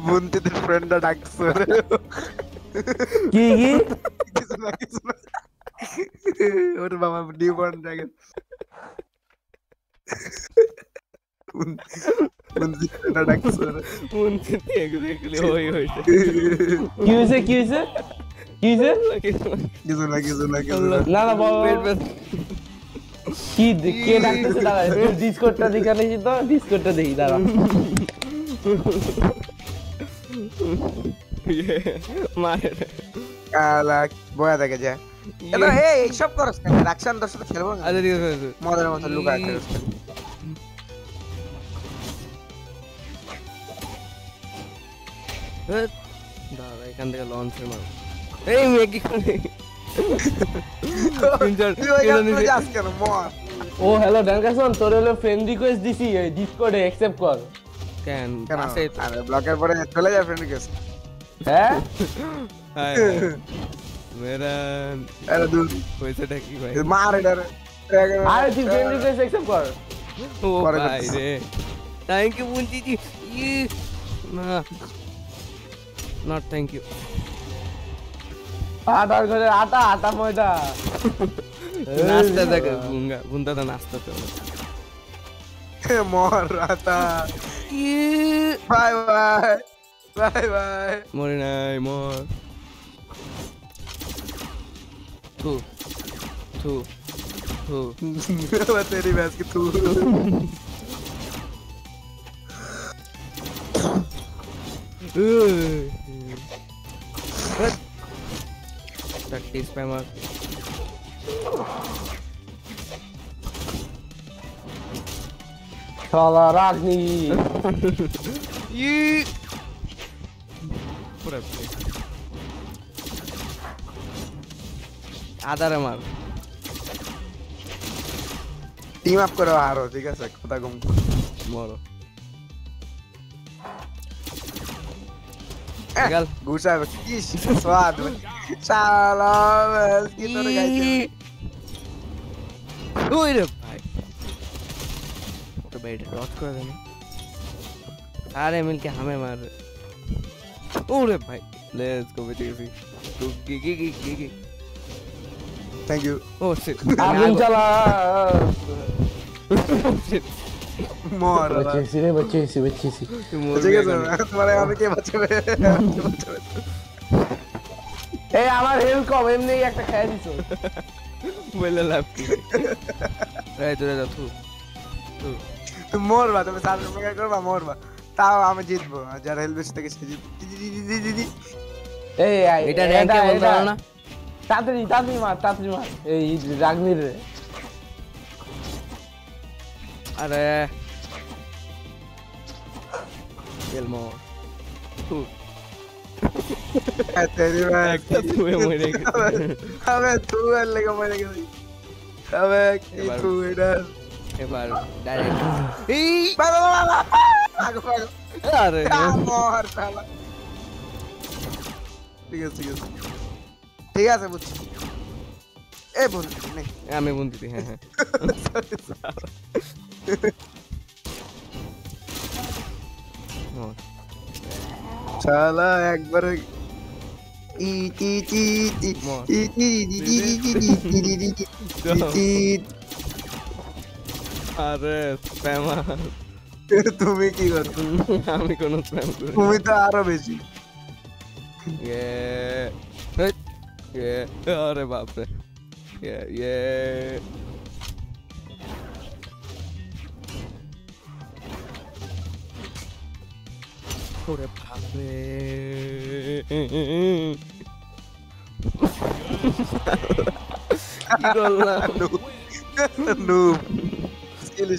বুন্তিদের ফ্রেন্ডটা ডাকছে কি কি কিছু না কিছু না ওর বাবা নিউ বর্ন ড্রাগন বুন্তিদের ফ্রেন্ডটা ডাকছে বুন্তিতে এক্স্যাক্টলি ওই হইছে কি হয়েছে কি হয়েছে কি হয়েছে কিছু না কিছু না কিছু না না না বাবা পেট পেট কি কে ডাকতেছে দাঁড়া ডিসকর্ডটা দেখে নিছি তো ডিসকর্ডটা দেখি দাঁড়া মারে কালা বয়া দেখে যা এটা এই সব করছ না রাকসান দর সাথে খেলবো না আচ্ছা ঠিক আছে মজার মতো লুকায় খেলছ দাঁড়া এখান থেকে লঞ্চের মার এই ম্যাগি করে তুই ওই গাছটা যাস কেন মর ও হ্যালো ড্যানকাসন তোর হলো ফ্রেন্ড রিকোয়েস্ট দিছি এই ডিসকর্ডে অ্যাকসেপ্ট কর কেন কেন আছে তো আরে ব্লকের পরে চলে যা ফ্রেন্ড রিকোয়েস্ট হ্যাঁ হাই মেরা আরে দূর পয়সাটা কি ভাই মার এটা আরে তুই ফ্রেন্ড রিকোয়েস্ট অ্যাকসেপ্ট কর ও পরে ভাই করতেছি। রে থ্যাংক ইউ বুনজি জি না নট থ্যাংক ইউ আটার ঘরে আটা আটা ময়দা নাস্তা দেখো বুঙ্গা বুন্দা তো নাস্তা তো মর রাতা বাই বাই বাই বাই মরে নাই মর থু থু থু मैं तेरी भैंस की तू टट्टी स्पैमर শালা রাগনি ये पूरा आधा रे मार टीम अप करो हारो ठीक है सर पता कम मारो गल घुसा किस स्वाद साला भैंस की तरह गाइस ओए रे भाई तो बैठ रॉक कर देना सारे मिलके हमें मार रहे ओरे भाई लेट्स गो विद इजी तू गी थैंक यू ओह शिट আগুন চালা मोर বচ্চেছি রে বচ্চেছি ठीक है सर तुम्हारे यहाँ पे क्या बचे हुए এই আমার হেলথ কম এমনি একটা খাই দিছো बोले लापी रे তোরা যা তু তু तुम मोर बा तुम्हें साथ में क्या करबा मोर बा তাও আমি জিতবো যারা হেলথ বেশি থেকে সে জিতবে এই এটা র‍্যাঙ্কে বলতে পারো না তাড়াতাড়ি মার এই রাগনির রে अरे एल्मो तू तेरी भैंस একটা তুই মরে গেছিস अबे तू लगा मरे गई अबे की तू इधर এবার ডাইরেক্ট এই भागो भागो আরে मोर साला ठीक है ठीक है बुझ ए बोल नहीं আমি বন্ধু হ্যাঁ হ্যাঁ শালা একবার ই টি টি টি টি টি টি আরে স্প্যামার তুমি কি করছো আমি কোন স্প্যাম করি তুমি তো আরো বেশি ये अरे बाप रे ये अरे बाप रे কি করলাম noob skill